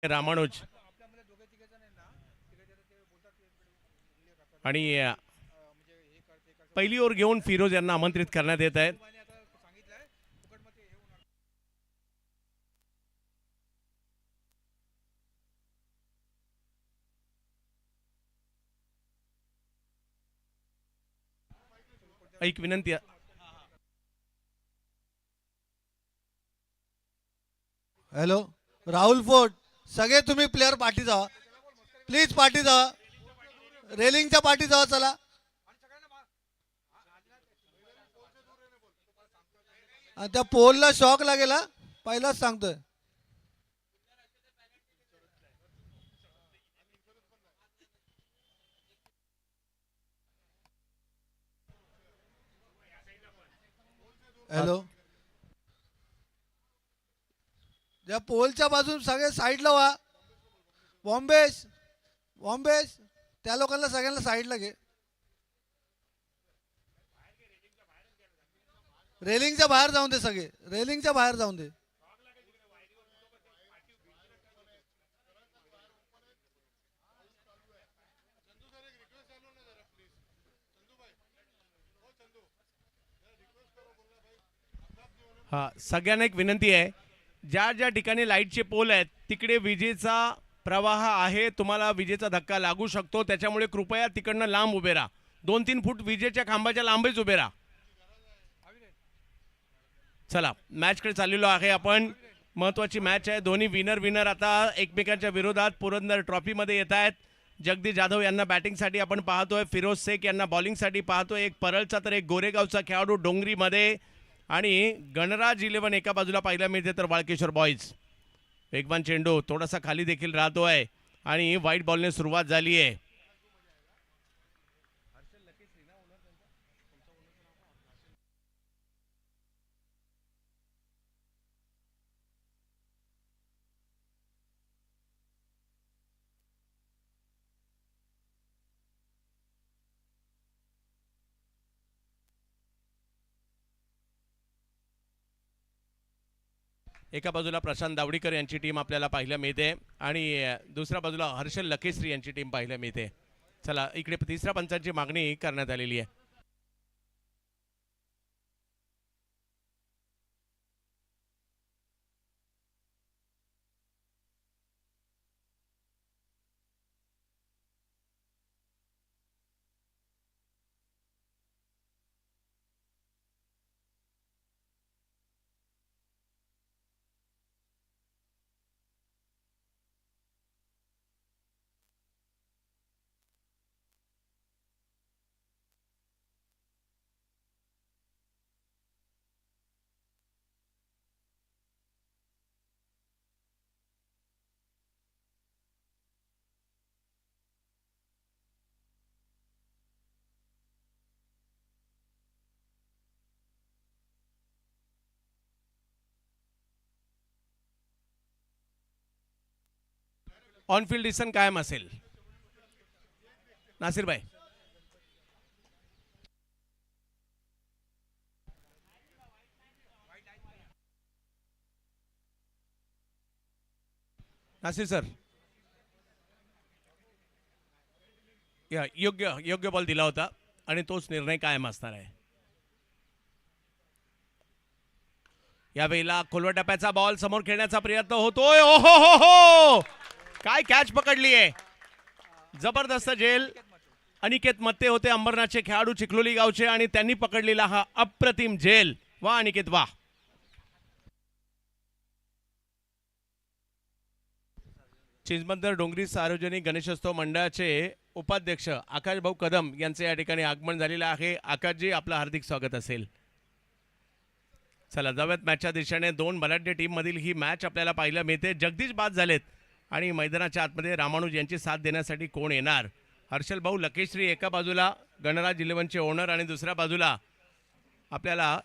रामानुज आणि पहिली ओव्हर घेऊन फिरोज यांना आमंत्रित करण्यात येत आहेत. एक विनंती. हॅलो राहुल फोर्ट, सगळे तुम्ही प्लेयर पाठी जा, प्लीज पाठी जा, रेलिंगच्या पाठी जा. चला त्या पोलला शॉक लागेल हा, पहिलाच सांगतोय. हॅलो, त्या पोलच्या बाजून सगळे साईडला व्हा. बॉम्बेश बॉम्बेश, त्या लोकांना सगळ्यांना साईडला घे. रेलिंगच्या बाहेर जाऊन दे, सगळे रेलिंगच्या बाहेर जाऊन दे. हा, सगळ्यांना एक विनंती आहे, ज्या ज्या ठिकाणी लाईटचे पोल आहेत तिकडे विजेचा प्रवाह आहे, तुम्हाला विजेचा धक्का लागू शकतो, त्याच्यामुळे कृपया तिकडनं लांब उभे राहा. 2-3 फूट विजेच्या खांबाच्या लांबच उभे राहा. चला, मॅचकडे चाललेलो आहे आपण. महत्वाची मॅच आहे. दोन्ही विनर विनर आता एकमेकांच्या विरोधात पुरंदर ट्रॉफीमध्ये येत आहेत. जगदीश जाधव यांना बॅटिंगसाठी आपण पाहतोय, फिरोज शेख यांना बॉलिंगसाठी पाहतोय. एक परळचा तर एक गोरेगावचा खेळाडू डोंगरीमध्ये, आणि गणराज 11 एका बाजूला पाहायला मिळते, तर वाळकेश्वर बॉईज. वेगवान चेंडू थोडासा खाली देखील राहतोय आणि व्हाईट बॉलने सुरुवात झाली आहे. एका बाजूला प्रशांत दावडीकर यांची टीम आपल्याला पाहायला मिळते आणि दुसऱ्या बाजूला हर्षल लकेश्री यांची टीम पाहायला मिळते. चला, इकडे तिसऱ्या पंचांची मागणी करण्यात आलेली आहे. ऑन फील्ड डिसिजन कायम असेल. नासिर भाई, नासिर सर, योग्य योग्य बॉल दिला होता आणि तोच निर्णय कायम असणार आहे. यावेळेला खोलवा टप्प्याचा बॉल समोर खेळण्याचा प्रयत्न होतोय. ओहो हो हो, काय कॅच पकडली आहे. जबरदस्त झेल. अनिकेत मत्ते होते अंबरनाथचे खेळाडू, चिखलोली गावचे, आणि त्यांनी पकडलेला हा अप्रतिम झेल. वा अनिकेत वा. चिंचबंदर डोंगरी सार्वजनिक गणेशोत्सव मंडळाचे उपाध्यक्ष आकाश भाऊ कदम यांचे या ठिकाणी आगमन झालेलं आहे. आकाशजी, आपलं हार्दिक स्वागत असेल. चला, जाऊयात मॅचच्या दिशेने. दोन बलाढ्य टीम मधील ही मॅच आपल्याला पाहायला मिळते. जगदीश बाद झालेत आणि मैदानाच्या आतमध्ये रामानुज यांची साथ देण्यासाठी कोण येणार. हर्षल भाऊ लकेश्री एका बाजूला गणराज 11चे ओनर, आणि दुसऱ्या बाजूला आपल्याला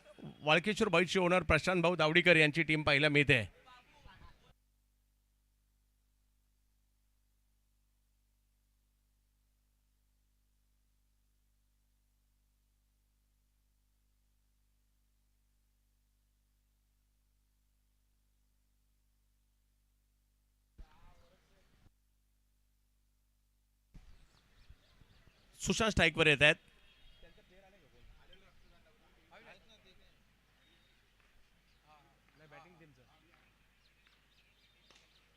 वाळकेश्वर बॉईजचे ओनर प्रशांत भाऊ दावडीकर यांची टीम पाहायला मिळते. सुशांत स्ट्राईकवर येत आहेत.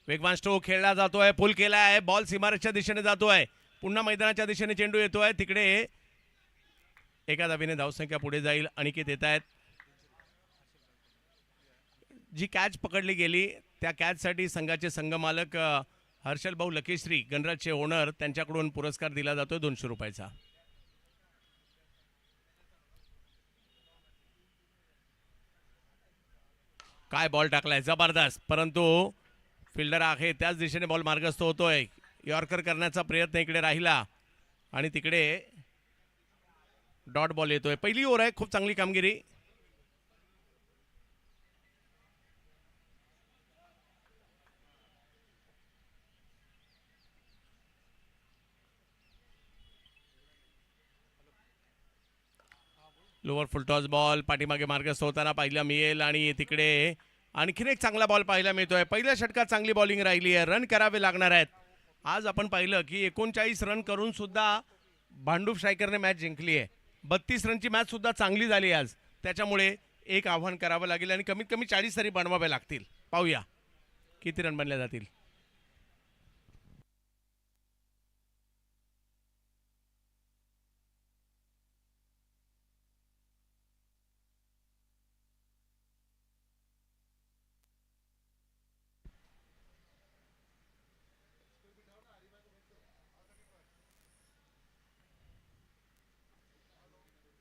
वेगवान स्ट्रोक खेळला जातोय, पुल केला आहे, बॉल सीमारेषच्या दिशेने जातोय, पुन्हा मैदानाच्या दिशेने चेंडू येतोय. तिकडे एका धावेने धावसंख्या पुढे जाईल. अनिकेत येत आहेत. जी कॅच पकडली गेली त्या कॅचसाठी संघाचे संघमालक हर्षल भाऊ लकेश्री गणराजचे ओनर त्यांच्याकडून पुरस्कार दिला जातोय 200 रुपयाचा. काय बॉल टाकलाय जबरदस्त, परंतु फिल्डर आहे त्याच दिशेने बॉल मार्गस्थ होतोय. यॉर्कर करण्याचा प्रयत्न इकडे राहिला आणि तिकडे डॉट बॉल येतोय. पहिली ओव्हर आहे, खूप चांगली कामगिरी. लोअर फुलटॉस बॉल पाठीमागे मार्गस्थ होताना पाहायला मिळेल आणि तिकडे आणखीन एक चांगला बॉल पाहायला मिळतोय. पहिल्या षटकात चांगली बॉलिंग राहिली आहे, रन करावे लागणार आहेत. आज आपण पाहिलं की 39 रन करून सुद्धा भांडूप स्ट्रायकरने मॅच जिंकली आहे. 32 रनची मॅच सुद्धा चांगली झाली आज. त्याच्यामुळे एक आव्हान करावं लागेल आणि कमीत कमी 40 तरी बनवावे लागतील. पाहूया किती रन बनले जातील.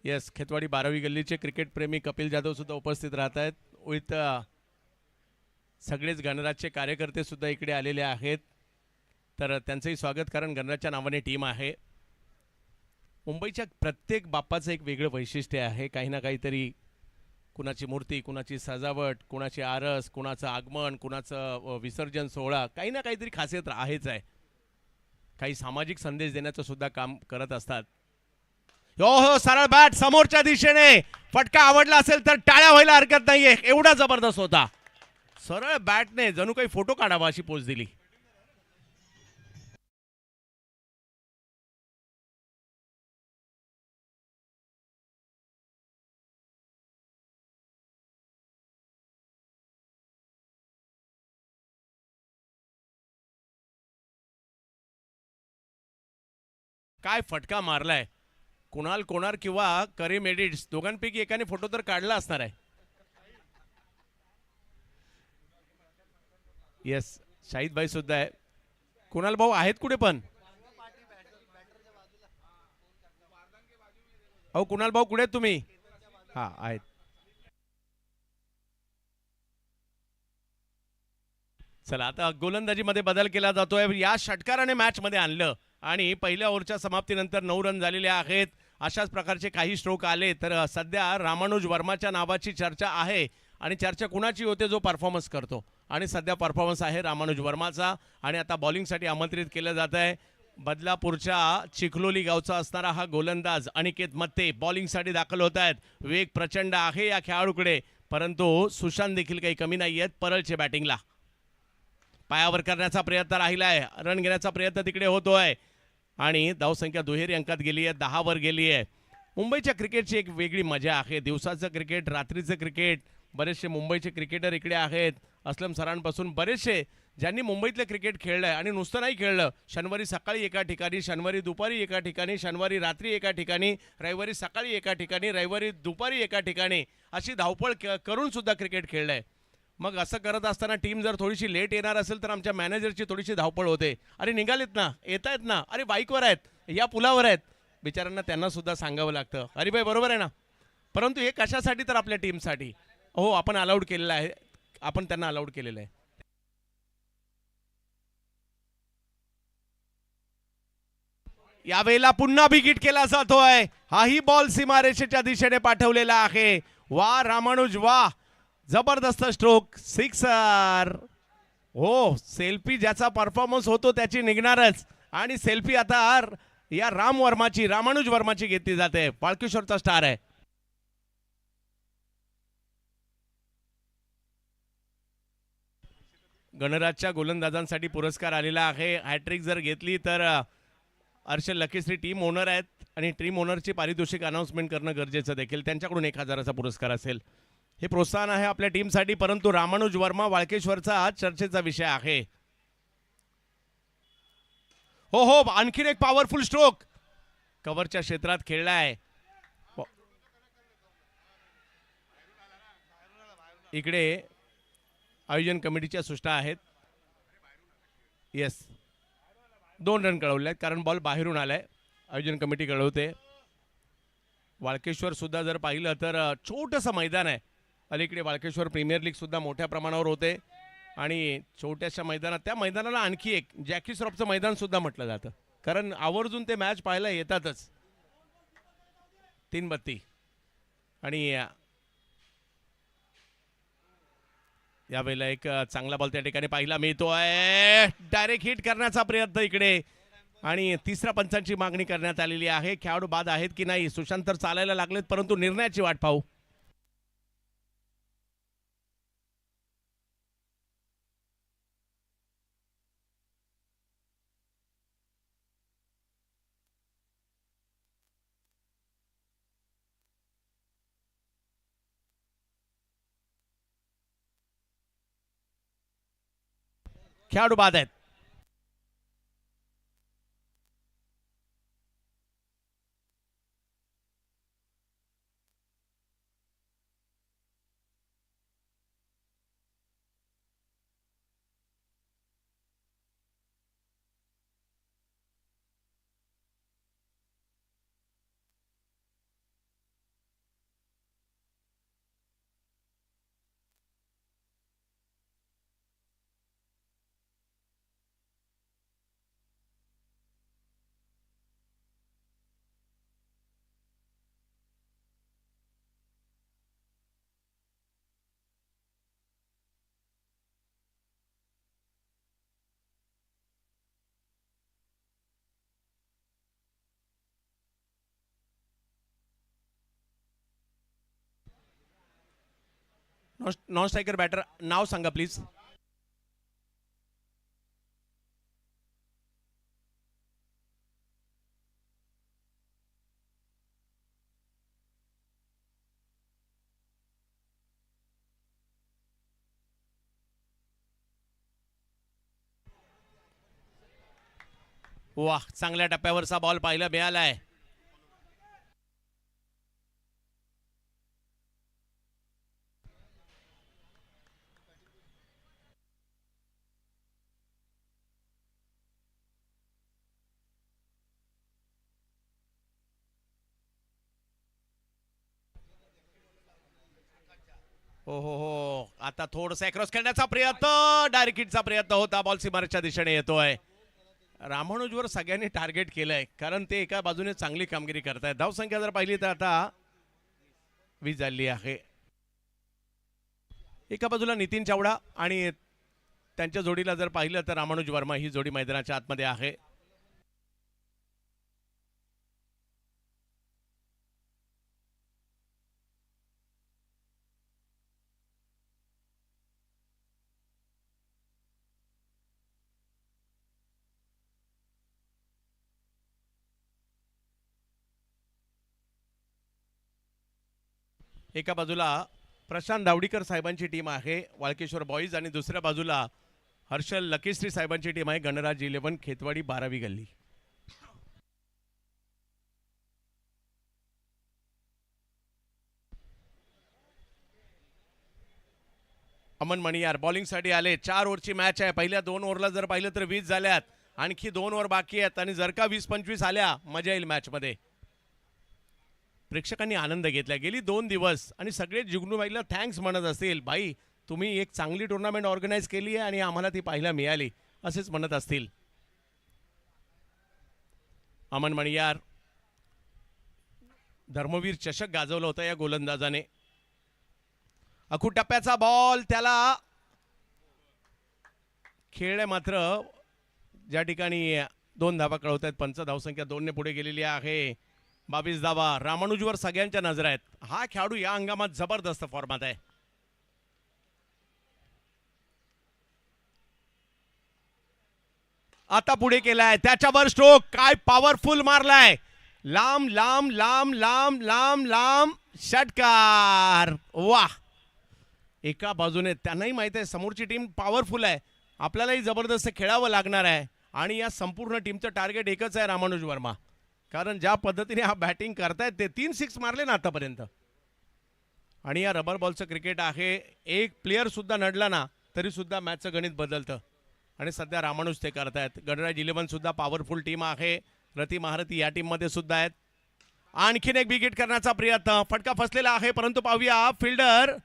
येस, खेतवाडी 12वी गल्लीचे क्रिकेट प्रेमी कपिल जाधव सुद्धा उपस्थित राहत आहेत. विथ सगळेच गणराजचे कार्यकर्ते सुद्धा इकडे आलेले आहेत. तर त्यांचंही स्वागत, कारण गणराजच्या नावाने टीम आहे. मुंबईच्या प्रत्येक बाप्पाचं एक वेगळं वैशिष्ट्य आहे. काही ना काहीतरी, कुणाची मूर्ती, कुणाची सजावट, कुणाची आरस, कुणाचं आगमन, कुणाचं विसर्जन सोहळा, काही ना काहीतरी खासियत आहेच आहे. काही सामाजिक संदेश देण्याचं सुद्धा काम करत असतात. हो हो, सरळ बॅट समोरच्या दिशेने. फटका आवडला असेल तर टाळ्या व्हायला हरकत नाहीये. एवढा जबरदस्त होता. सरळ बॅटने जणू काही फोटो काढावा अशी पोच दिली. काय फटका मारलाय. कुणाल कोणार किंवा करीम एडिट्स दोघांपैकी एकाने फोटो तर काढला असणार आहे. येस, शाहिद भाई सुद्धा आहे. कुणाल भाऊ आहेत कुठे पण? अहो कुणाल भाऊ कुठे आहेत तुम्ही? हा आहेत. चला, आता गोलंदाजीमध्ये बदल केला जातोय. या षटकाराने मॅच मध्ये आणलं आणि पहिल्या ओव्हरच्या समाप्तीनंतर 9 रन झालेले आहेत. अशाच प्रकारचे काही स्ट्रोक आले तर सध्या रामानुज वर्माच्या नावाची चर्चा आहे. आणि चर्चा कुणाची होते? जो परफॉर्मन्स करतो. आणि सध्या परफॉर्मन्स आहे रामानुज वर्माचा. आणि आता बॉलिंगसाठी आमंत्रित केलं जात आहे बदलापूरच्या चिखलोली गावचा असणारा हा गोलंदाज अनिकेत मत्ते बॉलिंगसाठी दाखल होत आहेत. वेग प्रचंड आहे या खेळाडूकडे, परंतु सुशांत देखील काही कमी नाही आहेत परळचे बॅटिंगला. पायावर करण्याचा प्रयत्न राहिला आहे, रन घेण्याचा प्रयत्न तिकडे होतोय आणि धावसंख्या दुहेरी अंकात गेली आहे, 10 वर गेली आहे. मुंबईच्या क्रिकेटची एक वेगळी मजा आहे. दिवसाचं क्रिकेट, रात्रीचं क्रिकेट. बरेचसे मुंबईचे क्रिकेटर इकडे आहेत. असलम सरांपासून बरेचसे ज्यांनी मुंबईतलं क्रिकेट खेळलं आहे. आणि नुसतं नाही खेळलं, शनिवारी सकाळी एका ठिकाणी, शनिवारी दुपारी एका ठिकाणी, शनिवारी रात्री एका ठिकाणी, रविवारी सकाळी एका ठिकाणी, रविवारी दुपारी एका ठिकाणी, अशी धावपळ करून सुद्धा क्रिकेट खेळलं आहे. मग असं करत असताना टीम जर थोडीशी लेट येणार असेल तर आमच्या मॅनेजरची थोडीशी धावपळ होते. अरे निघालेत ना, येत आहेत ना, अरे बाईकवर आहेत, या पुलावर आहेत. बिचारांना त्यांना सुद्धा सांगावं लागतं. अरे भाई बरोबर आहे ना. परंतु हे कशासाठी? तर आपल्या टीमसाठी. हो, आपण अलाउड केलेलं आहे, आपण त्यांना अलाउड केलेलं आहे. यावेळेला पुन्हा विकेट केला जातोय. हाही बॉल सीमारेषेच्या दिशेने पाठवलेला आहे. वा रामानुज वा, जबरदस्त स्ट्रोक, सिक्सर. हो, सेल्फी ज्याचा परफॉर्मन्स होतो त्याची निघणारच. आणि सेल्फी आता या रामानुज वर्माची घेतली जाते. पाळकेश्वरचा स्टार आहे. गणराजच्या गोलंदाजांसाठी पुरस्कार आलेला आहे. हॅट्रिक जर घेतली तर हर्षल लकीश्री टीम ओनर आहेत आणि टीम ओनरची पारितोषिक अनाउन्समेंट करणं गरजेचं देखील. त्यांच्याकडून 1,000चा पुरस्कार असेल. हे प्रोत्साहन आहे आपल्या टीमसाठी. परंतु रामानुज वर्मा वाळकेश्वरचा आज चर्चेचा विषय आहे. हो हो, आणखीन एक पॉवरफुल स्ट्रोक कव्हरच्या क्षेत्रात खेळलाय. इकडे आयोजन कमिटीच्या सूचना आहेत. येस, 2 रन कळवले आहेत कारण बॉल बाहेरून आलाय. आयोजन कमिटी कळवते. वाळकेश्वर सुद्धा जर पाहिलं तर छोटंसं मैदान आहे. अलीकडे वाळकेश्वर प्रीमियर लीग सुद्धा मोठ्या प्रमाणावर होते आणि छोट्याशा मैदानात, त्या मैदानाला आणखी एक जॅकी श्रॉफचं मैदान सुद्धा म्हटलं जातं कारण आवर्जून ते मॅच पाहायला येतातच. 3 बत्ती आणि यावेळेला एक चांगला बॉल त्या ठिकाणी पाहिला मिळतोय. डायरेक्ट हिट करण्याचा प्रयत्न इकडे आणि तिसऱ्या पंचांची मागणी करण्यात आलेली आहे. खेळाडू बाद आहेत की नाही, सुशांत तर चालायला लागलेत परंतु निर्णयाची वाट पाहू. खेळाडू बाद आहेत. नॉन स्ट्रायकर बॅटर नाव सांगा प्लीज. वाह, चांगल्या टप्प्यावरचा बॉल पाहायला मिळालाय. हो हो हो, आता थोडंसं क्रॉस खेळण्याचा प्रयत्न, डायरेक्ट हिटचा प्रयत्न होता. बॉल सीमारेच्या दिशेने येतोय. रामानुजवर सगळ्यांनी टार्गेट केलंय कारण ते एका बाजूने चांगली कामगिरी करतायत. धावसंख्या जर पाहिली तर आता 20 झाली आहे. एका बाजूला नितीन चावडा आणि त्यांच्या जोडीला जर पाहिलं तर रामानुज वर्मा ही जोडी मैदानाच्या आतमध्ये आहे. एका बाजूला प्रशांत दावडीकर साहेबांची टीम आहे वाळकेश्वर बॉईज आणि दुसऱ्या बाजूला हर्षल लकेश्री साहेबांची टीम आहे गणराज 11 खेतवाडी 12वी गल्ली. अमन मणियार बॉलिंगसाठी आले. 4 ओव्हरची मॅच आहे. पहिल्या 2 ओव्हरला जर पाहिलं तर 20 झाल्यात. आणखी 2 ओव्हर बाकी आहेत आणि जर का 20-25 आल्या मजा येईल मॅचमध्ये. प्रेक्षकांनी आनंद घेतला गेली 2 दिवस आणि सगळे जुगनूबाईला थँक्स म्हणत असतील. भाई तुम्ही एक चांगली टुर्नामेंट ऑर्गनाईज केली आहे आणि आम्हाला ती पाहायला मिळाली असेच म्हणत असतील. अमन मणियार धर्मवीर चषक गाजवला होता या गोलंदाजाने. अखू टप्प्याचा बॉल त्याला खेळले मात्र ज्या ठिकाणी 2 धावा कळवत आहेत. पंच धावसंख्या 2 ने पुढे गेलेली आहे. 22 धावा. रामानुजवर सगळ्यांच्या नजर आहेत. हा खेळाडू या हंगामात जबरदस्त फॉर्मात आहे. आता पुढे केलाय, त्याच्यावर स्ट्रोक, काय पॉवरफुल मारलाय, लांब लांब लांब लांब लांब लांब षटकार. वाह, एका बाजूने त्यांनाही माहित आहे समोरची टीम पॉवरफुल आहे, आपल्यालाही जबरदस्त खेळावं लागणार आहे. आणि या संपूर्ण टीमचं टार्गेट एकच आहे रामानुज वर्मा, कारण ज्या पद्धतीने हा बॅटिंग करतायत ते 3 6 मारले ना आतापर्यंत. आणि या रबर बॉलचं क्रिकेट आहे, एक प्लेअर सुद्धा नडला ना तरी सुद्धा मॅचचं गणित बदलतं. आणि सध्या रामानुज ते करतायत. गणराज 11 सुद्धा पॉवरफुल टीम आहे, रती महारथी या टीममध्ये सुद्धा आहेत. आणखीन एक विकेट करण्याचा प्रयत्न, फटका फसलेला आहे, परंतु पाहूया फिल्डर,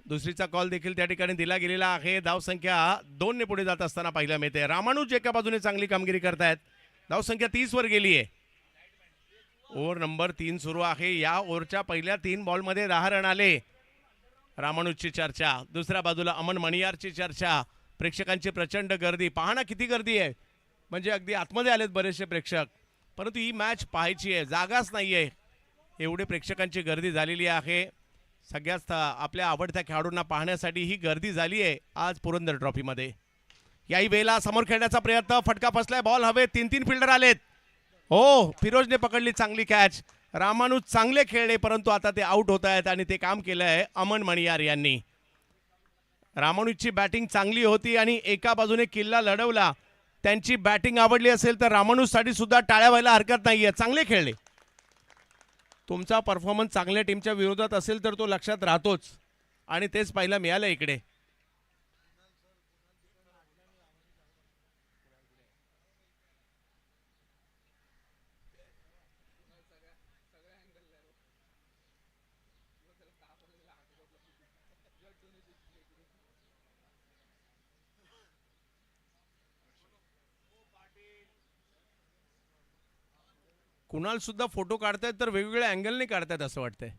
दुसरीचा कॉल देखील त्या ठिकाणी दिला गेलेला आहे. धावसंख्या 2 ने पुढे जात असताना पाहायला मिळते. रामानुज एका बाजूने चांगली कामगिरी करतायत, धावसंख्या 30 वर गेली आहे. ओव्हर नंबर 3 सुरू आहे. या ओव्हरच्या पहिल्या 3 बॉलमध्ये 10 रन आले. रामानुजची चर्चा, दुसऱ्या बाजूला अमन मणियारची चर्चा, प्रेक्षकांची प्रचंड गर्दी, पहा ना किती गर्दी आहे, म्हणजे अगदी आतमध्ये आलेत बरेचसे प्रेक्षक. परंतु ही मॅच पाहायची आहे, जागाच नाही आहे, एवढे प्रेक्षकांची गर्दी झालेली आहे. सगळ्याच आपल्या आवडत्या खेळाडूंना पाहण्यासाठी ही गर्दी झाली आहे आज पुरंदर ट्रॉफीमध्ये. याही वेळेला समोर खेळण्याचा प्रयत्न, फटका फसलाय, बॉल हवे, 3 फिल्डर आलेत. हो, फिरोजने पकडली चांगली कॅच. रामानुज चांगले खेळले, परंतु आता ते आउट होत आहेत आणि ते काम केलं आहे अमन मणियार यांनी. रामानुजची बॅटिंग चांगली होती आणि एका बाजूने किल्ला लढवला. त्यांची बॅटिंग आवडली असेल तर रामानुजसाठी सुद्धा टाळ्या व्हायला हरकत नाहीये, चांगले खेळले. तुमचा परफॉर्मन्स चांगल्या टीमच्या विरोधात असेल तर तो लक्षात राहतोच, आणि तेच पाहायला मिळालं इकडे. कुणाल सुद्धा फोटो काढतायत तर वेगवेगळ्या अँगलने काढतायत असं वाटतंय.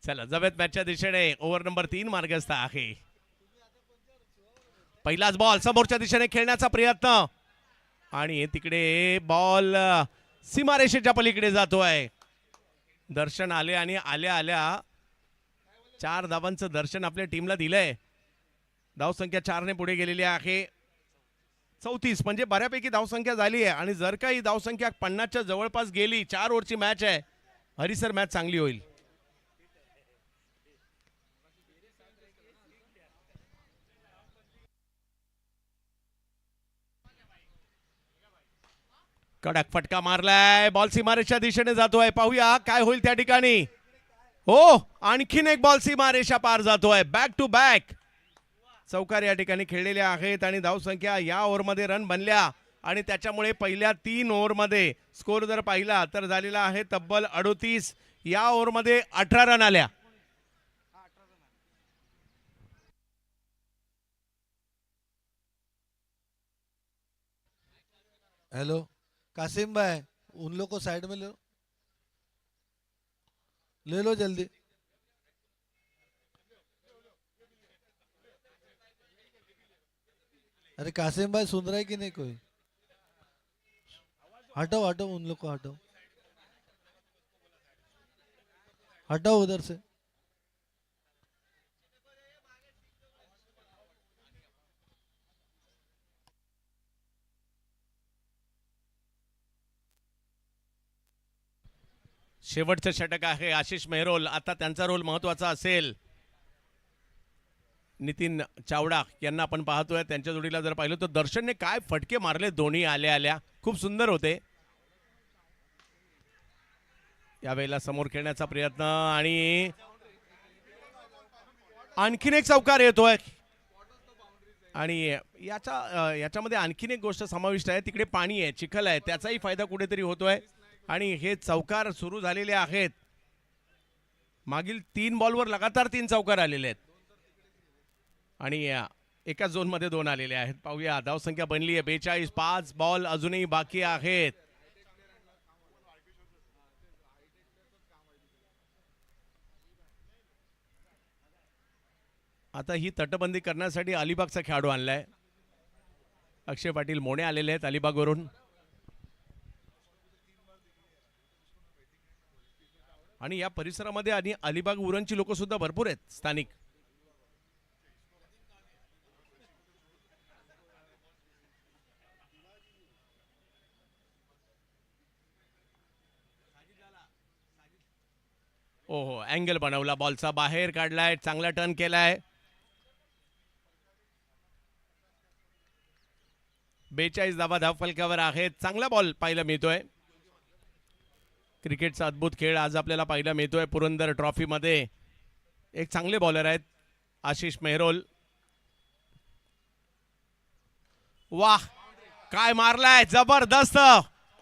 चला जाऊयात मॅचच्या दिशेने. ओव्हर नंबर 3 मार्गस्थ आहे. पहिलाच बॉल समोरच्या दिशेने खेळण्याचा प्रयत्न, आणि तिकडे बॉल सीमारेषेच्या पलीकडे जातोय. दर्शन आले आणि आल्या आल्या 4 धावांचं दर्शन आपल्या टीमला दिलंय. धावसंख्या 4 ने पुढे गेलेली आहे. 34 म्हणजे बऱ्यापैकी धावसंख्या झाली आहे, आणि जर का ही धावसंख्या 50च्या जवळपास गेली, 4 ओव्हरची मॅच आहे, हरिसर मॅच चांगली होईल. कडक फटका मारलाय, बॉल सीमारेषा दिशेने जातोय, पाहूया काय होईल त्या ठिकाणी. हो, आणखीन एक बॉल सीमारेषा पार जातोय. बॅक टू बॅक चौकार या ठिकाणी खेळलेल्या आहेत, आणि धावसंख्या या ओव्हरमध्ये रन बनल्या, आणि त्याच्यामुळे पहिल्या 3 ओव्हरमध्ये स्कोर जर पाहिला तर झालेला आहे तब्बल 38. या ओव्हरमध्ये 18 रन आल्या. हेलो कासिम भाई, उन लोग को साइड में ले लो जल्दी. अरे कासिम भाई सुन रहा है कि नहीं कोई? हटाओ हटाओ, उन लोग को हटाओ, हटाओ उधर से. शेवटचं षटक आहे. आशिष मेहरोल, आता त्यांचा रोल महत्वाचा असेल. नितीन चावडा यांना आपण पाहतोय, त्यांच्या जोडीला जर पाहिलं तर दर्शनने काय फटके मारले, दोन्ही आल्या आल्या खूप सुंदर होते. यावेळेला समोर खेळण्याचा प्रयत्न, आणि आणखीन एक चौकार येतोय. आणि याच्यामध्ये आणखीन एक गोष्ट समाविष्ट आहे, तिकडे पाणी आहे, चिखल आहे, त्याचाही फायदा कुठेतरी होतोय. आणि हे चौकार सुरू झालेले आहेत, मागील 3 बॉलवर लगातार 3 चौकार आलेले आहेत, आणि एका झोनमध्ये 2 आलेले आहेत. पाहूया, धावसंख्या बनली आहे 42. 5 बॉल अजूनही बाकी आहेत. आता ही तटबंदी करण्यासाठी अलिबागचा खेळाडू आणलाय. अक्षय पाटील मोणे आलेले आहेत अलिबागवरून. आणि या परिसरामध्ये आणि अलिबाग उरणची लोक सुद्धा भरपूर आहेत स्थानिक. ओहो, अँगल बनवला, बॉलचा बाहेर काढलाय, चांगला टर्न केलाय. 42 धावा धावफलकावर आहेत. चांगला बॉल पाहायला मिळतोय. क्रिकेटचा अद्भुत खेळ आज आपल्याला पाहायला मिळतोय पुरंदर ट्रॉफीमध्ये. एक चांगले बॉलर आहेत आशिष मेहरोल. वाह, काय मारलाय, जबरदस्त,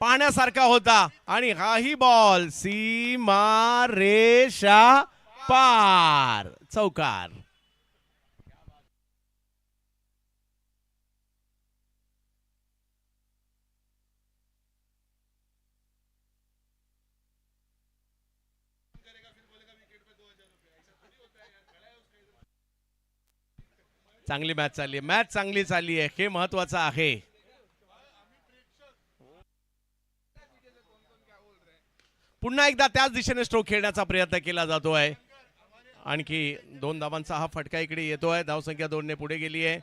पाहण्यासारखा होता. आणि हाही बॉल सीमा रेषा पार, चौकार. चांगली मॅच चालली आहे, मॅच चांगली चालली आहे, हे महत्वाचं आहे. पुन्हा एकदा त्याच दिशेने स्ट्रोक खेळण्याचा प्रयत्न केला जातोय. आणखी 2 धावांचा हा फटका इकडे येतोय. धावसंख्या 2 ने पुढे गेली आहे.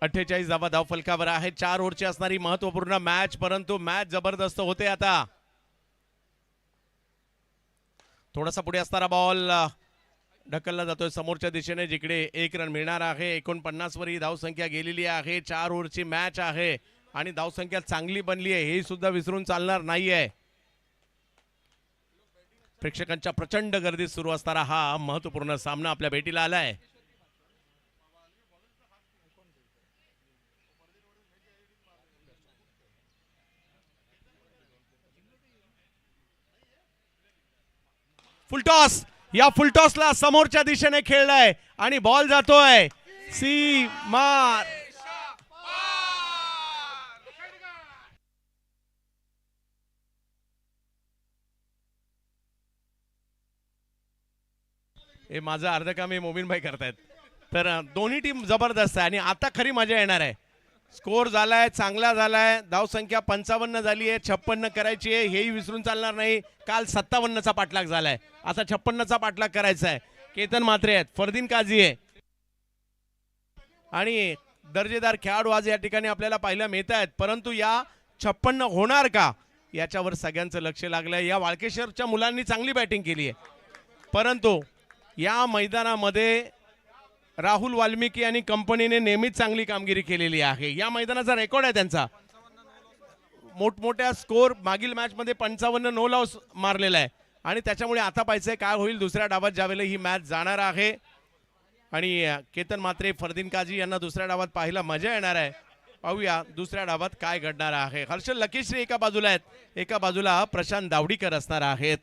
अठ्ठेचाळीस धावा धावफलकावर आहे. 4 ओव्हरची असणारी महत्वपूर्ण मॅच, परंतु मॅच जबरदस्त होते. आता थोडासा पुढे असणारा बॉल ढकलला जातोय समोरच्या दिशेने, जिकडे 1 रन मिळणार आहे. 49 वर ही धावसंख्या गेलेली आहे. 4 ओव्हरची मॅच आहे आणि धावसंख्या चांगली बनली आहे, हे सुद्धा विसरून चालणार नाहीये. प्रेक्षकांच्या प्रचंड गर्दीत सुरू असणारा हा महत्वपूर्ण सामना आपल्या भेटीला आलाय. फुलटॉस, या फुलटॉसला समोरच्या दिशेने खेळलाय आणि बॉल जातोय सीमा. हे माझं अर्ध काम हे मोमीन भाई करतायत. तर दोन्ही टीम जबरदस्त आहे आणि आता खरी मजा येणार आहे. स्कोर झालाय, चांगला झालाय. धावसंख्या 55 झाली आहे, 56 करायची आहे, हेही विसरून चालणार नाही. काल 57चा पाठलाग झालाय, आता 56चा पाठलाग करायचा आहे. केतन म्हात्रे आहेत, फरदीन काझी आहे आणि दर्जेदार खेळाडू आज या ठिकाणी आपल्याला पाहायला मिळत आहेत. परंतु या 56 होणार का याच्यावर सगळ्यांचं लक्ष लागलंय. या वाळकेश्वरच्या मुलांनी चांगली बॅटिंग केली आहे, परंतु या मैदानामध्ये राहुल वाल्मिकी आणि कंपनीने नेहमीच चांगली कामगिरी केलेली आहे. या मैदानाचा रेकॉर्ड आहे त्यांचा. मोठमोठ्या स्कोर मागील मॅच मध्ये 55-9 मारलेला आहे आणि त्याच्यामुळे आता पाहायचंय काय होईल दुसऱ्या डावात, ज्यावेळेला ही मॅच जाणार आहे. आणि केतन म्हात्रे, फरदीन काझी यांना दुसऱ्या डावात पाहायला मजा येणार आहे. पाहूया दुसऱ्या डावात काय घडणार आहे. हर्षल लकेश्री एका बाजूला आहेत, एका बाजूला प्रशांत दावडीकर असणार आहेत.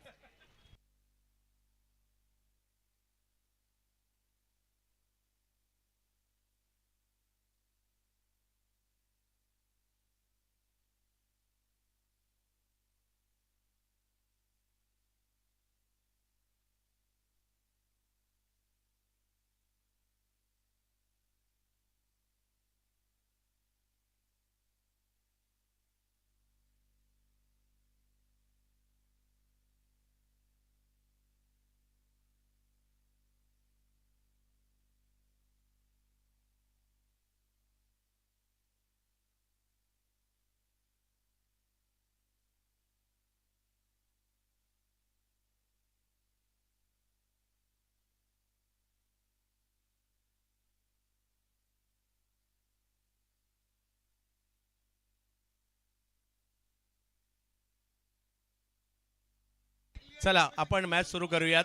चला आपण मॅच सुरू करूयात.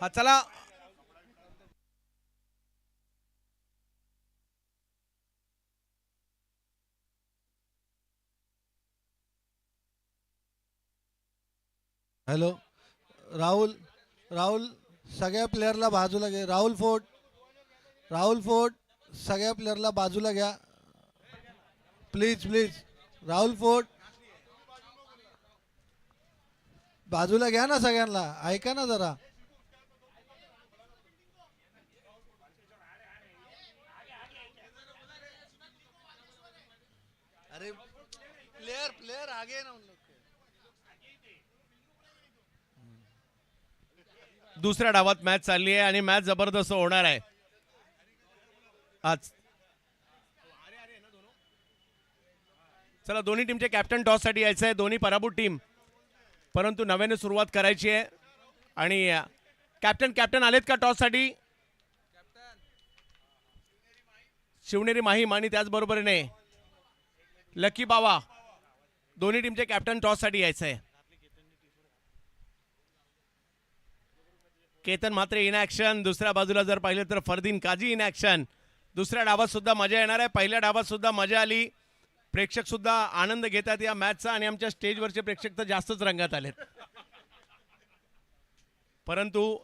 हा चला. हॅलो राहुल, राहुल सगळ्या प्लेयरला बाजूला घे. राहुल फोर्ट, राहुल फोर्ट सगळ्या प्लेयरला बाजूला घ्या प्लीज प्लीज. राहुल फोर्ट, बाजूला घ्या ना सगळ्यांना, ऐका ना जरा. अरे प्लेयर प्लेयर आगे ना उन लोग के. दुसऱ्या डावात मॅच चालली आहे आणि मॅच जबरदस्त होणार आहे आज. चला दोन्ही टीमचे कॅप्टन टॉस साठी यायचं आहे, दोन्ही पराभूत टीम, परंतु नव्याने सुरुवात करायची आहे. आणि कॅप्टन आलेत का टॉस साठी? शिवनेरी माहीम आणि त्याचबरोबरीने लकी बावा, दोन्ही टीमचे कॅप्टन टॉस साठी यायचं आहे. केतन मात्र इन ॲक्शन. दुसऱ्या बाजूला जर पाहिलं तर फरदीन काजी इन ॲक्शन. दुसऱ्या डावात सुद्धा मजा येणार आहे, पहिल्या डावात सुद्धा मजा आली. प्रेक्षक सुद्धा आनंद घेतात या मॅचचा आणि आमच्या स्टेजवरचे प्रेक्षक तर जास्तच रंगात आलेत. परंतु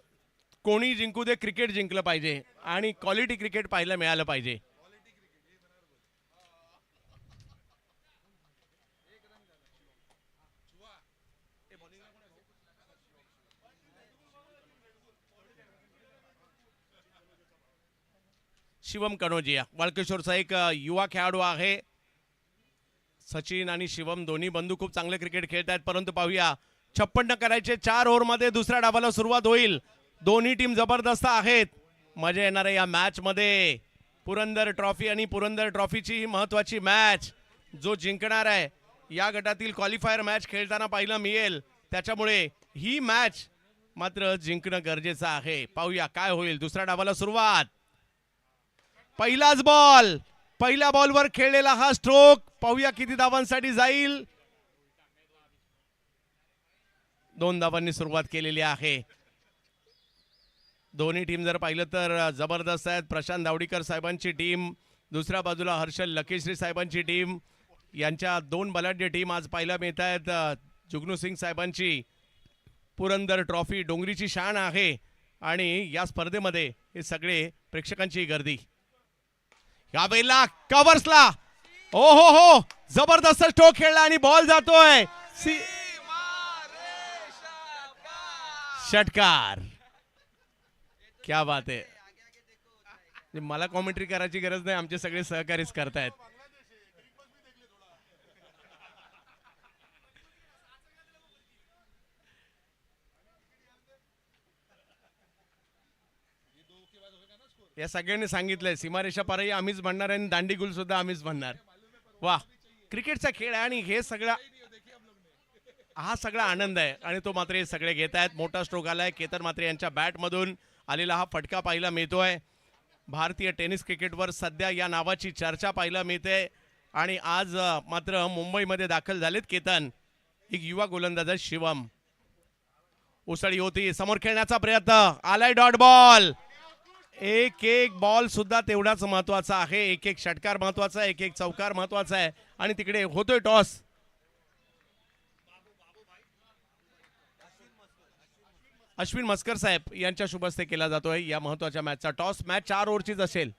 कोणी जिंकू दे, क्रिकेट जिंकलं पाहिजे आणि क्वालिटी क्रिकेट पाहायला मिळालं पाहिजे. शिवम कनोजिया वाळकेश्वरचा एक युवा खेळाडू आहे. सचिन आणि शिवम दोन्ही बंधू खूप चांगले क्रिकेट खेळत आहेत. परंतु पाहूया 56 करायचे 4 ओव्हरमध्ये दुसऱ्या डावाला सुरुवात होईल. दोन्ही टीम जबरदस्त आहेत. मजा येणार आहे या मॅच मध्ये. पुरंदर ट्रॉफी आणि पुरंदर ट्रॉफीची ही महत्वाची मॅच. जो जिंकणार आहे या गटातील क्वालिफायर मॅच खेळताना पाहायला मिळेल. त्याच्यामुळे ही मॅच मात्र जिंकणं गरजेचं आहे. पाहूया काय होईल. दुसऱ्या डावाला सुरुवात. पहिलाच बॉल, पहिल्या बॉलवर खेळलेला हा स्ट्रोक. पाहूया किती धावांसाठी जाईल. 2 धावांनी सुरुवात केलेली आहे. दोन्ही टीम जर पाहिलं तर जबरदस्त आहेत. प्रशांत दावडीकर साहेबांची टीम, दुसऱ्या बाजूला हर्षल लकेश्री साहेबांची टीम. यांच्या 2 बलाढ्य टीम आज पाहायला मिळत आहेत. जुगनू सिंग साहेबांची पुरंदर ट्रॉफी डोंगरीची शान आहे आणि या स्पर्धेमध्ये हे सगळे प्रेक्षकांची गर्दी. यावेळेला कव्हर्सला ओ हो जबरदस्त स्ट्रोक खेळला आणि बॉल जातोय. षटकार. क्या बात आहे. मला कॉमेंट्री करायची गरज नाही, आमचे सगळे सहकारीच करतायत. या सगळ्यांनी सांगितलंय सीमारेषा पारही आम्हीच म्हणणार आणि दांडी गुल सुद्धा आम्हीच म्हणणार. वा, क्रिकेटचा खेळ आहे आणि हे सगळं हा सगळा आनंद आहे आणि तो मात्र हे सगळे घेत आहेत. मोठा स्ट्रोक आलाय. केतन मात्र यांच्या बॅट मधून आलेला हा फटका पाहायला मिळतोय. भारतीय टेनिस क्रिकेटवर सध्या या नावाची चर्चा पाहायला मिळते आणि आज मात्र मुंबईमध्ये दाखल झालेत केतन. एक युवा गोलंदाज आहे शिवम. उसळी होती, समोर खेळण्याचा प्रयत्न, आलाय डॉट बॉल. एक बॉल सुद्धा तेवढाच महत्वाचा आहे. एक षटकार महत्वाचा आहे, एक चौकार महत्वाचा आहे आणि तिकडे होतोय टॉस. अश्विन मस्कर साहेब यांच्या शुभ हस्ते केला जातोय या महत्वाच्या मॅचचा टॉस. मॅच 4 ओव्हरचीच असेल.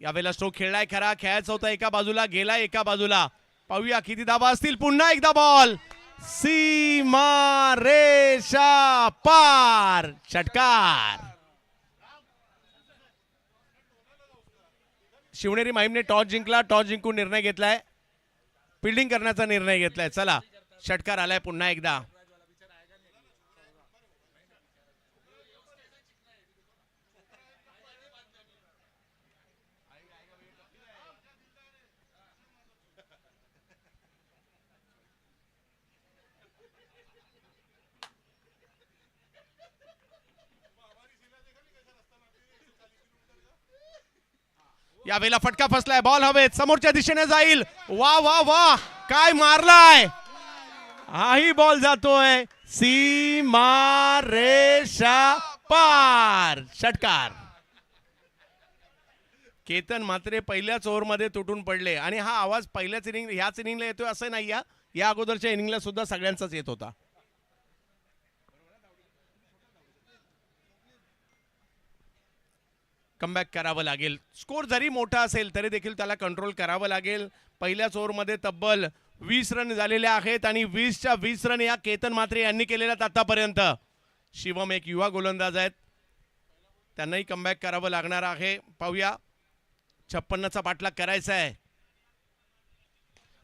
यावेळेला स्ट्रोक खेळलाय खरा, खेळायचा होता एका बाजूला, गेला एका बाजूला. पाहूया किती धावा असतील. पुन्हा एकदा बॉल, सीमा रेषा पार, षटकार. शिवनेरी माहीमने टॉस जिंकला. टॉस जिंकून निर्णय घेतलाय, फिल्डिंग करण्याचा निर्णय घेतलाय. चला, षटकार आलाय पुन्हा एकदा. यावेळेला फटका फसलाय. बॉल हवेत, समोरच्या दिशेने जाईल. वा वा वा, काय मारलाय. हाही बॉल जातोय. सीमा रेषा पार, षटकार. केतन मात्र पहिल्याच ओव्हरमध्ये तुटून पडले आणि हा आवाज पहिल्याच ह्याच इनिंगला येतोय असं नाही. या अगोदरच्या इनिंगला सुद्धा सगळ्यांचाच येत होता. कमबॅक करावं लागेल. स्कोर जरी मोठा असेल तरी देखील त्याला कंट्रोल करावं लागेल. पहिल्याच ओव्हरमध्ये तब्बल 20 रन झालेले आहेत आणि 20च्या 20 रन या केतन म्हात्रे यांनी केलेल्या आहेत आतापर्यंत. शिवम एक युवा गोलंदाज आहेत, त्यांनाही कमबॅक करावं लागणार आहे. पाहूया, 56चा पाठलाग करायचा आहे.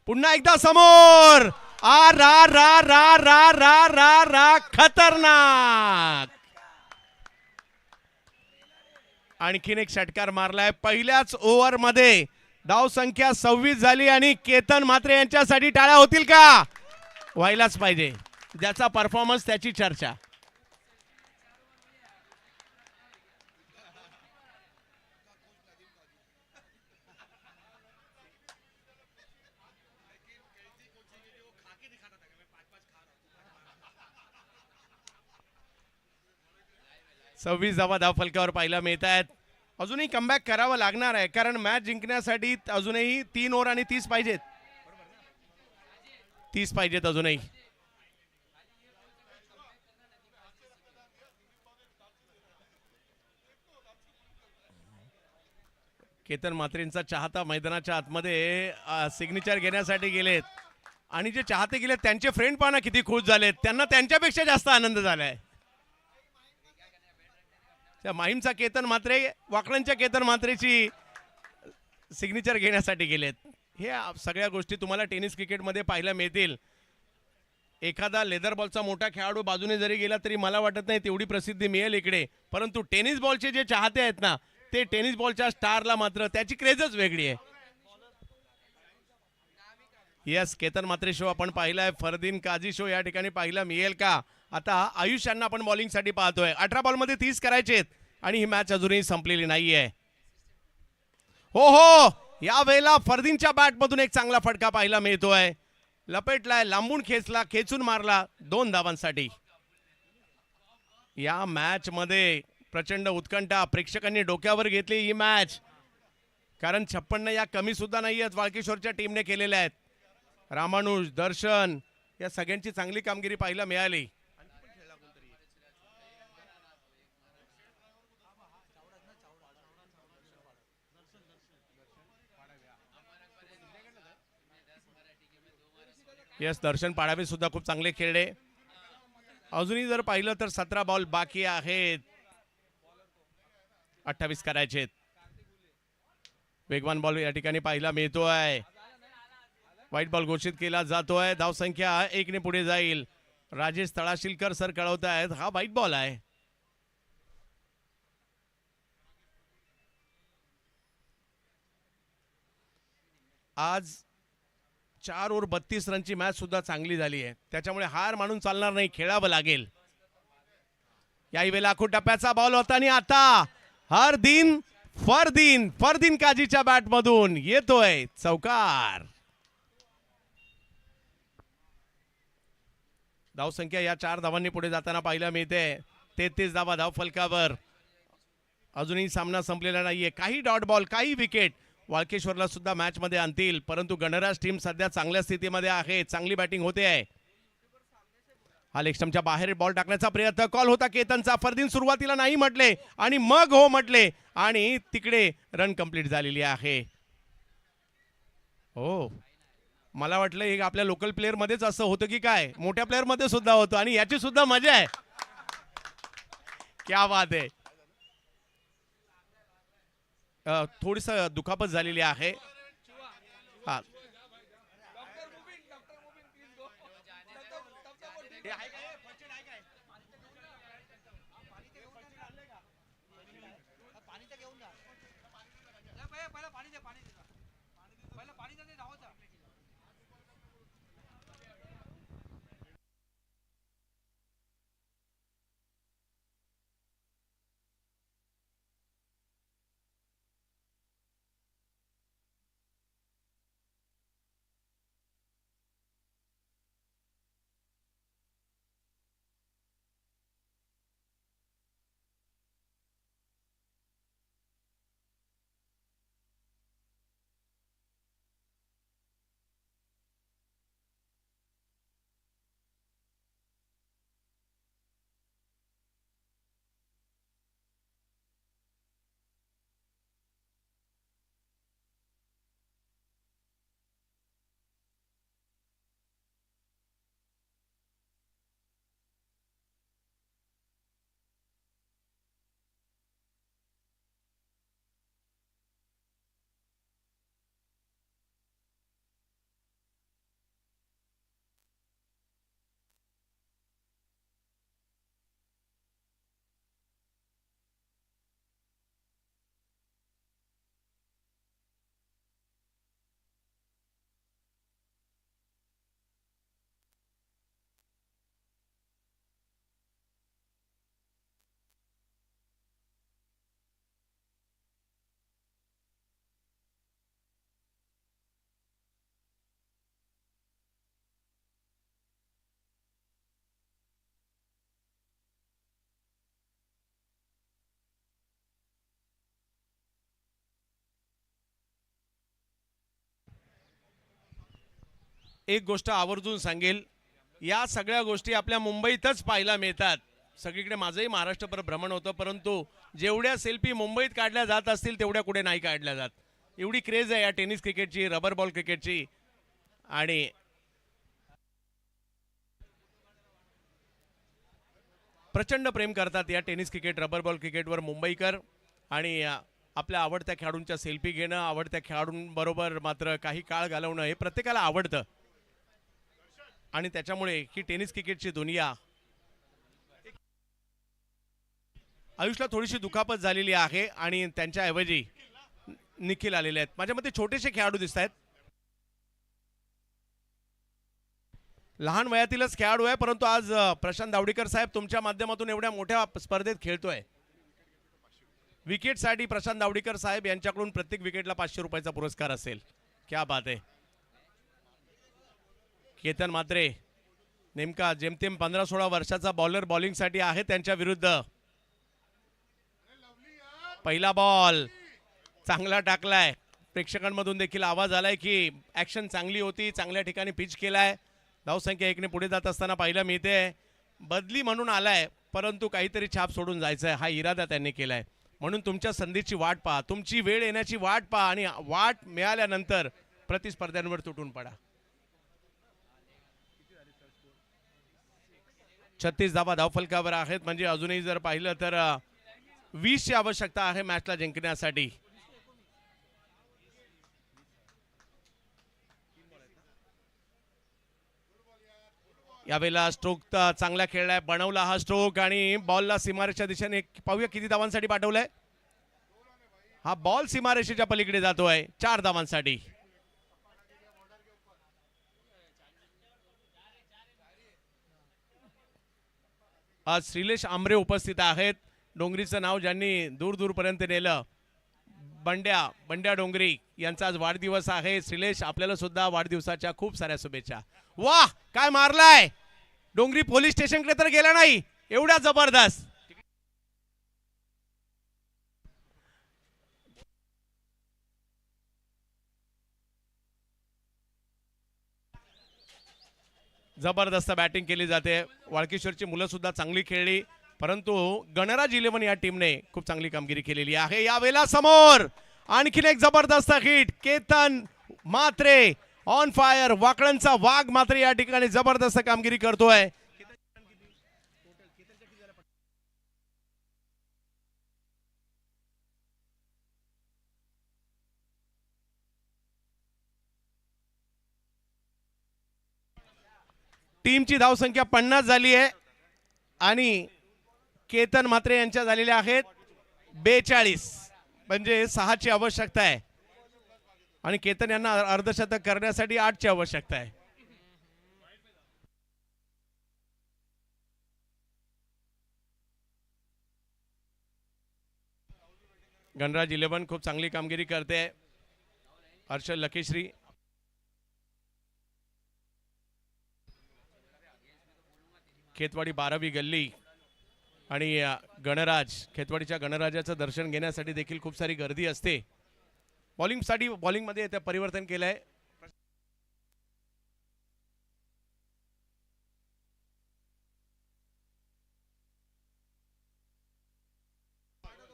पुन्हा एकदा समोर, आ रा रा रा रा रा रा रा खतरनाक. आणखीन एक षटकार मारलाय पहिल्याच ओव्हर मध्ये. धाव संख्या 26 झाली आणि केतन म्हात्रे यांच्यासाठी टाळ्या होतील का? व्हायलाच पाहिजे. ज्याचा परफॉर्मन्स त्याची चर्चा. सव्वीस धावा धाव फलकावर पाहायला मिळत आहेत. अजूनही कमबॅक करावं लागणार आहे, कारण मॅच जिंकण्यासाठी अजूनही 3 ओव्हर आणि 30 पाहिजेत. 30 पाहिजेत अजूनही. केतन म्हात्रेंचा चाहता मैदानाच्या आतमध्ये सिग्नेचर घेण्यासाठी गेलेत आणि जे चाहते गेलेत त्यांचे फ्रेंड पाहना किती खुश झालेत. त्यांना त्यांच्यापेक्षा जास्त आनंद झालाय. त्या माहीमचा केतन म्हात्रे वाकड्यांच्या केतन म्हात्रेची सिग्नेचर घेण्यासाठी गेलेत. हे सगळ्या गोष्टी तुम्हाला टेनिस क्रिकेटमध्ये पाहायला मिळतील. एखादा लेदर बॉलचा मोठा खेळाडू बाजूने जरी गेला तरी मला वाटत नाही तेवढी प्रसिद्धी मिळेल इकडे, परंतु टेनिस बॉलचे जे चाहते आहेत ना, ते टेनिस बॉलच्या स्टारला मात्र त्याची क्रेजच वेगळी आहे. यस, केतन म्हात्रे शो आपण पाहिलाय. फरदीन काझी शो या ठिकाणी पाहायला मिळेल का? आता आयुष यांना आपण बॉलिंगसाठी पाहतोय. 18 बॉलमध्ये 30 करायचे आणि ही मॅच अजूनही संपलेली नाहीये. हो हो, या वेळेला फरदीनच्या बॅटमधून एक चांगला फटका पाहायला मिळतोय. लपेटलाय, लांबून खेचला, खेचून मारला 2 धावांसाठी. या मॅच मध्ये प्रचंड उत्कंठा, प्रेक्षकांनी डोक्यावर घेतली ही मॅच, कारण 56 या कमी सुद्धा नाही आहेत वाळकेश्वरच्या टीमने केलेल्या आहेत. रामानुज, दर्शन या सगळ्यांची चांगली कामगिरी पाहायला मिळाली. यस, दर्शन पाडावे सुद्धा खूप चांगले खेळले. अजूनही जर पाहिलं तर 17 बॉल बाकी आहेत, 28 करायचे. वेगवान बॉल या ठिकाणी पाहायला मिळतोय. व्हाईट बॉल घोषित केला जातोय. धावसंख्या 1 ने पुढे जाईल. राजेश तळाशीलकर सर कळवत आहेत हा व्हाईट बॉल आहे. आज 4 ओव्हर 32 रनची मॅच सुद्धा चांगली झाली आहे, त्याच्यामुळे हार मानून चालणार नाही, खेळावं लागेल. याही वेळेला आखूड टप्प्याचा बॉल होता आणि आता फरदीन काझीच्या बॅट मधून येतोय चौकार. धावसंख्या या 4 धावांनी पुढे जाताना पाहायला मिळते. 33 धावा धाव फलकावर. अजूनही सामना संपलेला नाहीये. काही डॉट बॉल, काही विकेट वाळकेश्वरला सुद्धा मॅच मध्ये आणतील, परंतु गणराज टीम सध्या चांगल्या स्थितीमध्ये आहे, चांगली बॅटिंग होते आहे. हा लेग स्टंपच्या बाहेर बॉल टाकण्याचा प्रयत्न, कॉल होता केतनचा. फरदीन सुरुवातीला नाही म्हटले आणि मग हो म्हटले आणि तिकडे रन कंप्लीट झालेली आहे. हो, मला वाटलं हे आपल्या लोकल प्लेअर मध्येच असं होतं की काय, मोठ्या प्लेअर मध्ये सुद्धा होतं आणि याची सुद्धा मजा आहे. क्या बात आहे. थोडीस दुखापत झालेली आहे. हा, एक गोष्ट आवर्जून सांगेल, या सगळ्या गोष्टी आपल्या मुंबईतच पाहायला मिळतात. सगळीकडे माझंही महाराष्ट्रभर भ्रमण होतं, परंतु जेवढ्या सेल्फी मुंबईत काढल्या जात असतील तेवढ्या कुठे नाही काढल्या जात. एवढी क्रेज आहे या टेनिस क्रिकेटची, रबर बॉल क्रिकेटची. आणि प्रचंड प्रेम करतात या टेनिस क्रिकेट, रबर बॉल क्रिकेटवर मुंबईकर. आणि आपल्या आवडत्या खेळाडूंच्या सेल्फी घेणं, आवडत्या खेळाडूंबरोबर मात्र काही काळ घालवणं हे प्रत्येकाला आवडतं. आणि त्याच्यामुळे ही टेनिस क्रिकेटची दुनिया, आयुषला थोडीशी दुखापत झालेली आहे आणि त्यांच्याऐवजी निखिल आलेले आहेत. माझ्या मते छोटेसे खेळाडू दिसत आहेत, लहान वयातीलच खेळाडू आहे, परंतु आज प्रशांत दावडीकर साहेब तुमच्या माध्यमातून एवढ्या मोठ्या स्पर्धेत खेळतोय. विकेटसाठी प्रशांत दावडीकर साहेब यांच्याकडून प्रत्येक विकेटला 500 रुपयाचा पुरस्कार असेल. क्या बात आहे. केतन म्हात्रे नेमका जेमतेम 15-16 वर्षाचा बॉलर बॉलिंगसाठी आहे. त्यांच्या विरुद्ध पहिला बॉल चांगला टाकलाय. प्रेक्षकांमधून देखील आवाज आलाय की ऍक्शन चांगली होती, चांगल्या ठिकाणी पिच केलाय. धावसंख्या 1 ने पुढे जात असताना पाहायला मिळते. बदली म्हणून आलाय, परंतु काहीतरी छाप सोडून जायचंय हा इरादा त्यांनी केलाय. म्हणून तुमच्या संधीची वाट पहा, तुमची वेळ येण्याची वाट पहा आणि वाट मिळाल्यानंतर प्रतिस्पर्ध्यांवर तुटून पडा. 36 धावा धावफलकावर आहेत, म्हणजे अजूनही जर पाहिलं तर 20 ची आवश्यकता आहे मॅचला जिंकण्यासाठी. यावेळेला स्ट्रोक चांगला खेळलाय, बनवला हा स्ट्रोक आणि बॉलला सीमारेषेच्या दिशेने पाहूया किती धावांसाठी पाठवलाय. हा बॉल सीमारेषेच्या पलीकडे जातोय 4 धावांसाठी. आज श्रीलेश आमरे उपस्थित आहेत. डोंगरीचं नाव ज्यांनी दूर दूरपर्यंत नेलं, बंड्या डोंगरी यांचा आज वाढदिवस आहे. श्रीलेश, आपल्याला सुद्धा वाढदिवसाच्या खूप साऱ्या शुभेच्छा. वाह, काय मारलाय. डोंगरी पोलीस स्टेशनकडे तर गेला नाही, एवढा जबरदस्त. जबरदस्त बॅटिंग केली जाते. वाळकेश्वरची मुलं सुद्धा चांगली खेळली, परंतु गणराज 11 या टीमने खूप चांगली कामगिरी केलेली आहे. यावेळेला समोर आणखीन एक जबरदस्त hit. Ketan Mhatre on fire. वाकड्यांचा वाघ मात्र या ठिकाणी जबरदस्त कामगिरी करतोय. टीमची धावसंख्या 50 झाली आहे आणि केतन म्हात्रे यांच्या झालेल्या आहेत 42, म्हणजे 6 ची आवश्यकता आहे आणि केतन यांना अर्धशतक करण्यासाठी 8 ची आवश्यकता आहे. गणराज 11 खूप चांगली कामगिरी करते. हर्षल लकेश्री खेतवाडी 12वी गल्ली आणि गणराज, खेतवाडीच्या गणराजाचं दर्शन घेण्यासाठी देखील खूप सारी गर्दी असते. बॉलिंगमध्ये त्या परिवर्तन केलंय.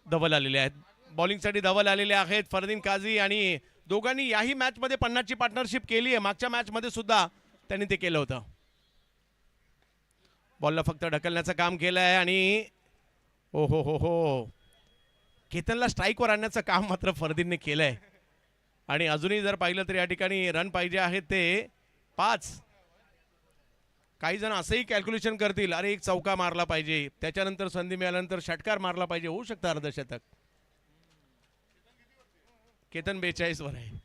धवल आलेले आहेत, बॉलिंगसाठी धवल आलेले आहेत. फरदीन काझी आणि दोघांनी याही मॅच मध्ये 50 ची पार्टनरशिप केली आहे. मागच्या मॅच मध्ये सुद्धा त्यांनी ते केलं होतं. बॉलला फक्त ढकलण्याचं काम केलंय आणि ओ हो हो हो, केतनला स्ट्राईकवर आणण्याचं काम मात्र फरदीनने केलंय. आणि अजूनही जर पाहिलं तर या ठिकाणी रन पाहिजे आहेत ते 5. काही जण असंही कॅल्क्युलेशन करतील, अरे एक चौका मारला पाहिजे, त्याच्यानंतर संधी मिळाल्यानंतर षटकार मारला पाहिजे, होऊ शकतं अर्धशतक. केतन 42 वर आहे.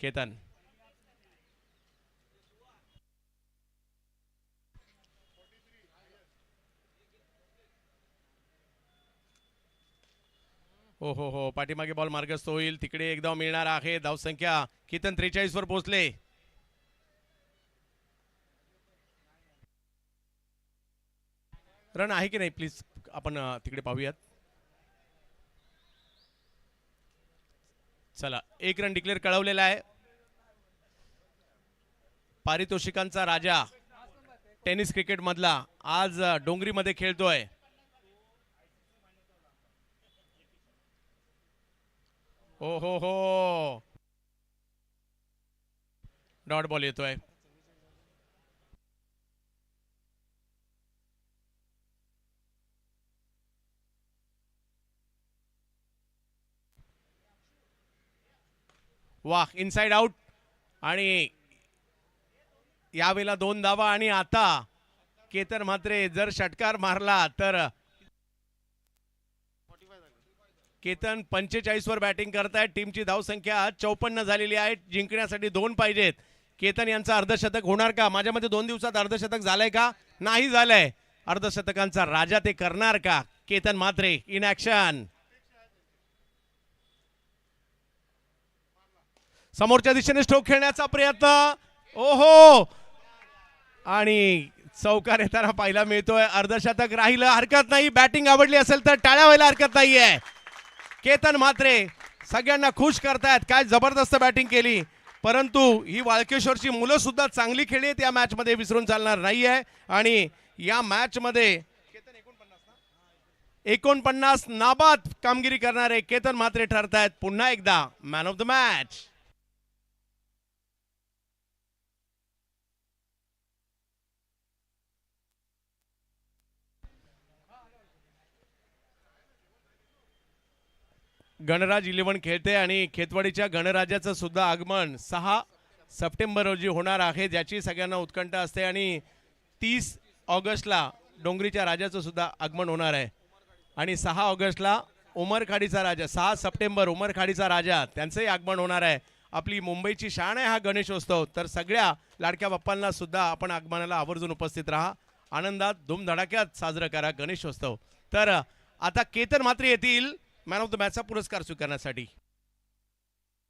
केतन हो हो हो, पाठीमागे बॉल मार्गस्थ होईल. तिकडे एकदा मिळणार आहे. धावसंख्या केतन 43 वर पोहोचले. रन आहे की नाही प्लीज आपण तिकडे पाहूयात. चला, 1 रन डिक्लेअर कळवलेला आहे. पारितोषिकांचा राजा टेनिस क्रिकेट मधला आज डोंगरीमध्ये खेळतोय. हो हो हो, डॉट बॉल येतोय. वाह, इनसाइड आउट. आणि यावेळेला 2 धावा. आणि आता केतन म्हात्रे जर षटकार मारला तर केतन 45 वर बॅटिंग करतायत. टीमची धावसंख्या 54 झालेली आहे. जिंकण्यासाठी 2 पाहिजेत. केतन यांचा अर्धशतक होणार का? माझ्या मते 2 दिवसात अर्धशतक झालंय का? नाही झालंय. अर्धशतकांचा राजा ते करणार का? Ketan Mhatre in action. समोरच्या दिशेने स्ट्रोक खेळण्याचा प्रयत्न. ओहो, आणि चौकार येताना पाहायला मिळतोय. अर्धशतक राहिलं हरकत नाही. बॅटिंग आवडली असेल तर टाळ्या व्हायला हरकत नाहीये. केतन म्हात्रे सगळ्यांना खुश करतायत. काय जबरदस्त बॅटिंग केली. परंतु ही वाळकेश्वरची मुलं सुद्धा चांगली खेळली आहेत या मॅच मध्ये, विसरून चालणार नाहीये. आणि या मॅच मध्ये 49 नाबाद कामगिरी करणारे केतन म्हात्रे ठरतायत पुन्हा एकदा मॅन ऑफ द मॅच. गणराज 11 खेळते आणि खेतवाडीच्या गणराजाचं सुद्धा आगमन 6 सप्टेंबर रोजी होणार आहे, ज्याची सगळ्यांना उत्कंठा असते. आणि 30 ऑगस्टला डोंगरीच्या राजाचं सुद्धा आगमन होणार आहे. आणि 6 ऑगस्टला उमरखाडीचा राजा, 6 सप्टेंबर उमरखाडीचा राजा त्यांचंही आगमन होणार आहे. आपली मुंबईची शान आहे हा गणेशोत्सव. तर सगळ्या लाडक्या बाप्पांना सुद्धा आपण आगमनाला आवर्जून उपस्थित राहा. आनंदात धूमधडाक्यात साजरं करा गणेशोत्सव. तर आता केतन म्हात्रे येतील मॅन ऑफ द मॅचचा पुरस्कार स्वीकारण्यासाठी.